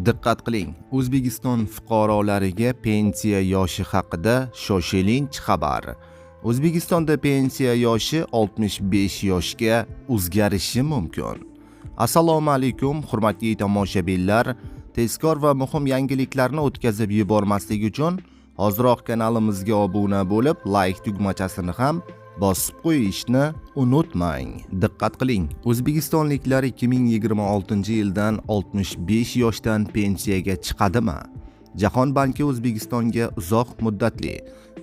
Diqqat qiling. O'zbekiston fuqarolariga pensiya yoshi haqida shoshilinch xabar. O'zbekistonda pensiya yoshi 65 yoshga o'zgarishi mumkin. Assalomu alaykum, hurmatli tomoshabinlar. Tezkor va muhim yangiliklarni o'tkazib yubormaslik uchun hozirroq kanalimizga obuna bo'lib, like tugmachasini ham bosib qo'yishni unutmang. Diqqat qiling. O'zbekistonliklar 2026-yildan 65 yoshdan pensiyaga chiqadimi? Jahon banki O'zbekistonga uzoq muddatli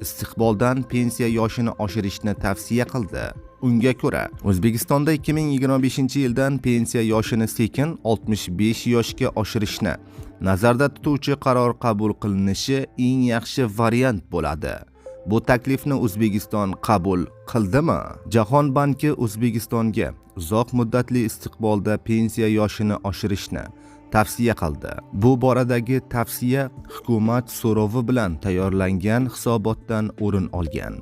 istiqboldan pensiya yoshini oshirishni tavsiya qildi. Unga ko'ra, O'zbekistonda 2025-yildan pensiya yoshini sekin 65 yoshga oshirishni nazarda tutuvchi qaror qabul qilinishi eng yaxshi variant bo'ladi. Bu taklifni O'zbekiston qabul qildimi? Jahon banki O'zbekistonga uzoq muddatli istiqbolda pensiya yoshini oshirishni tavsiya qildi. Bu boradagi tavsiya hukumat so'rovi bilan tayyorlangan hisobotdan o'rin olgan.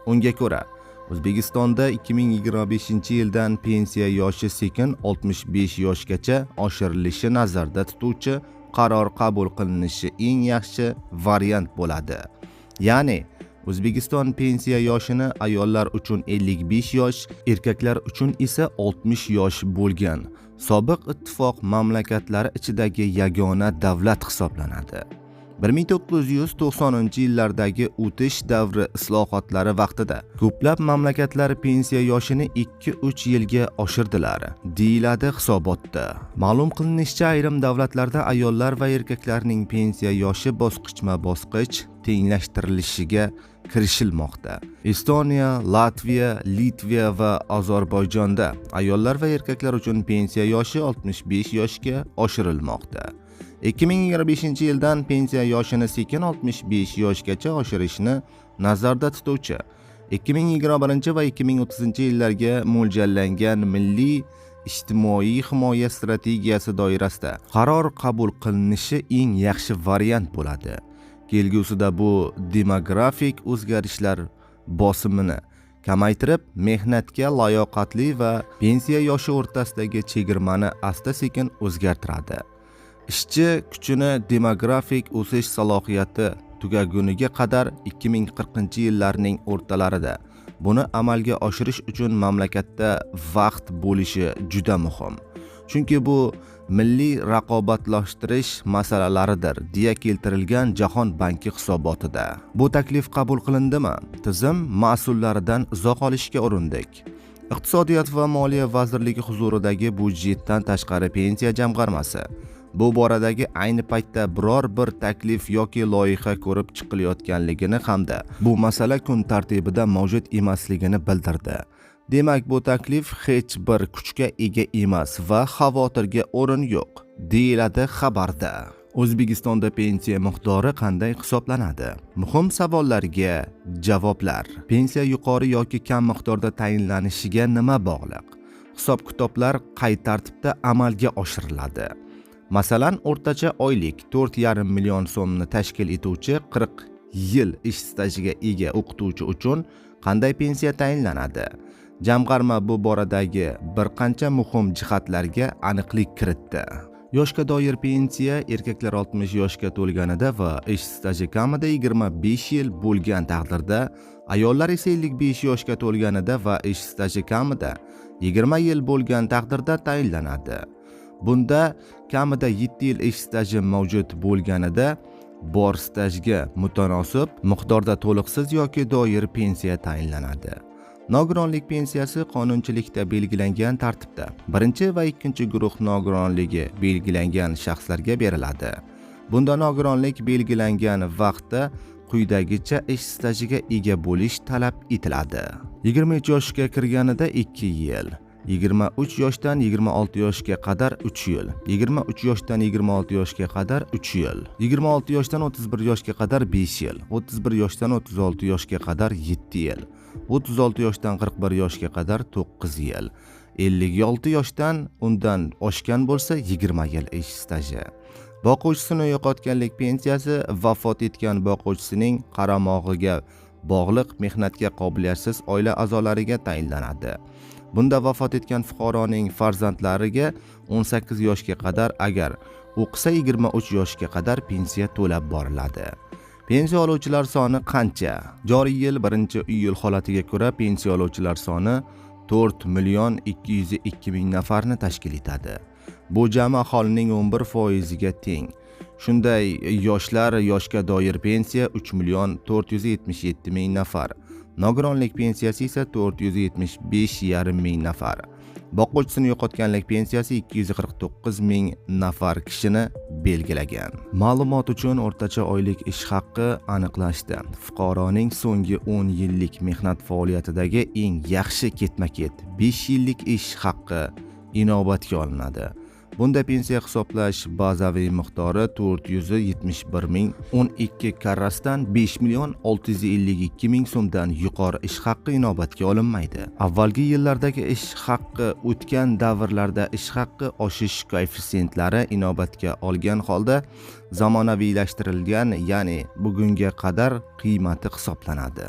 Unga ko'ra, O'zbekistonda 2025-yildan pensiya yoshi sekin 65 yoshgacha oshirilishi nazarda tutuvchi qaror qabul qilinishi eng yaxshi variant bo'ladi. Ya'ni O'zbekiston pensiya yoshini ayollar uchun 55 yosh, erkaklar uchun esa 60 yosh bo'lgan sobiq ittifoq mamlakatlari ichidagi yagona davlat hisoblanadi. 1990-yillardagi o'tish davri islohotlari vaqtida ko'plab mamlakatlar pensiya yoshini 2-3 yilga oshirdilar, deyiladi hisobotda. Ma'lum qilinishicha, ayrim davlatlarda ayollar va erkaklarning pensiya yoshi bosqichma-bosqich tenglashtirilishiga kirishilmoqda. Estoniya, Latviya, Litva va Ozarbayjonda ayollar va erkaklar uchun pensiya yoshi 65 yoshga oshirilmoqda. 2025-yildan pensiya yoshini sekin 65 yoshgacha oshirishni nazarda tutuvchi 2021 va 2030-yillarga mo'ljallangan milliy ijtimoiy himoya strategiyasi doirasida qaror qabul qilinishi eng yaxshi variant bo'ladi. Kelgusida bu demografik o'zgarishlar bosimini kamaytirib, mehnatga layoqatli va pensiya yoshi o'rtasidagi chegirmani asta-sekin o'zgartiradi. Ishchi kuchini demografik o'sish salohiyati tugaguniga qadar 2040-yillarning o'rtalarida buni amalga oshirish uchun mamlakatda vaqt bo'lishi juda muhim. Chunki bu milliy raqobatlashtirish masalalaridir, deya keltirilgan Jahon banki hisobotida. Bu taklif qabul qilindimi? Tizim mas'ullaridan uzoq olishga urindik. Iqtisodiyot va Moliya vazirligi huzuridagi budjetdan tashqari pensiya jamg'armasi bu boradagi ayni paytda biror bir taklif yoki loyiha ko'rib chiqilayotganligini hamda bu masala kun tartibida mavjud emasligini bildirdi. Demak, bu taklif hech bir kuchga ega emas va xavotirga o'rin yo'q, deyiladi xabarda. O'zbekistonda pensiya miqdori qanday hisoblanadi? Muhim savollarga javoblar. Pensiya yuqori yoki kam miqdorda tayinlanishiga nima bog'liq? Hisob-kitoblar qay tartibda amalga oshiriladi? Masalan, o'rtacha oylik 4,5 million so'mni tashkil etuvchi 40 yil ish stajiga ega o'qituvchi uchun qanday pensiya tayinlanadi? Jamg'arma bu boradagi bir qancha muhim jihatlarga aniqlik kiritdi. Yoshga doir pensiya erkaklar 60 yoshga to'lganida va ish staji kamida 25 yil bo'lgan taqdirda, ayollar esa 55 yoshga to'lganida va ish staji kamida 20 yil bo'lgan taqdirda tayinlanadi. Bunda kamida 7 yil ish staji mavjud bo'lganida bor stajga mutanosib miqdorda to'liqsiz yoki doir pensiya tayinlanadi. Nogironlik pensiyasi qonunchilikda belgilangan tartibda birinchi va ikkinchi guruh nogironligi belgilangan shaxslarga beriladi. Bunda nogironlik belgilangan vaqtda quyidagicha ish stajiga ega bo'lish talab etiladi. 23 yoshga kirganida 2 yil, 23 yoshdan 26 yoshga qadar 3 yil, 23 yoshdan 26 yoshga qadar 3 yil, 26 yoshdan 31 yoshga qadar 5 yil, 31 yoshdan 36 yoshga qadar 7 yil, 36 yoshdan 41 yoshga qadar 9 yil, 56 yoshdan undan oshgan bo'lsa 20 yil ish staji. Boquvchisini yo'qotganlik pensiyasi vafot etgan boquvchisining qaramog'iga bog'liq mehnatga qobiliyatsiz oila a'zolariga tayinlanadi. Bunda vafot etgan fuqaroning farzandlariga 18 yoshga qadar agar o'qisa 23 yoshga qadar pensiya to'lab boriladi. Pensiya oluvchilar soni qancha? Joriy yil 1-iyul holatiga ko'ra pensiya oluvchilar soni 4.202.000 nafarni tashkil etadi. Bu jami aholining 11%ga teng. Shunday yoshga doir pensiya 3.477.000 nafar. Nogironlik pensiyasi esa 475.500 nafar. Boquvchisini yo'qotganlik pensiyasi 249.000 nafar kishini belgilagan. Ma'lumot uchun o'rtacha oylik ish haqqi aniqlashdi. Fuqaroning so'nggi 10 yillik mehnat faoliyatidagi eng yaxshi ketma-ket 5 yillik ish haqqi inobatga olinadi. Bunda pensiya hisoblash bazaviy miqdori 471.012 karrasidan 5.652.000 so'mdan yuqori ish haqqi inobatga olinmaydi. Avvalgi yillardagi ish haqqi o'tgan davrlarda ish haqqi oshish koeffitsientlari inobatga olgan holda zamonaviylashtirilgan, ya'ni bugunga qadar qiymati hisoblanadi.